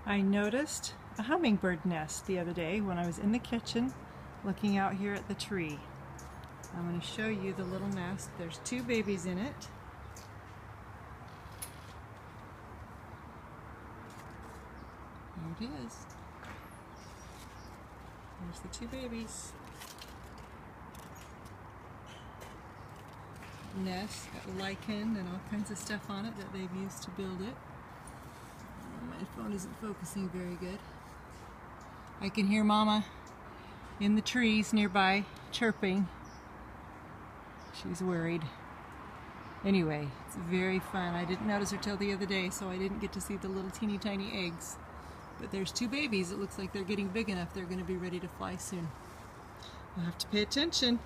I noticed a hummingbird nest the other day when I was in the kitchen looking out here at the tree. I'm going to show you the little nest. There's two babies in it. There it is. There's the two babies. Nest, got lichen and all kinds of stuff on it that they've used to build it. My phone isn't focusing very good. I can hear Mama in the trees nearby chirping. She's worried. Anyway, it's very fun. I didn't notice her till the other day, so I didn't get to see the little teeny tiny eggs. But there's two babies. It looks like they're getting big enough. They're going to be ready to fly soon. I'll have to pay attention.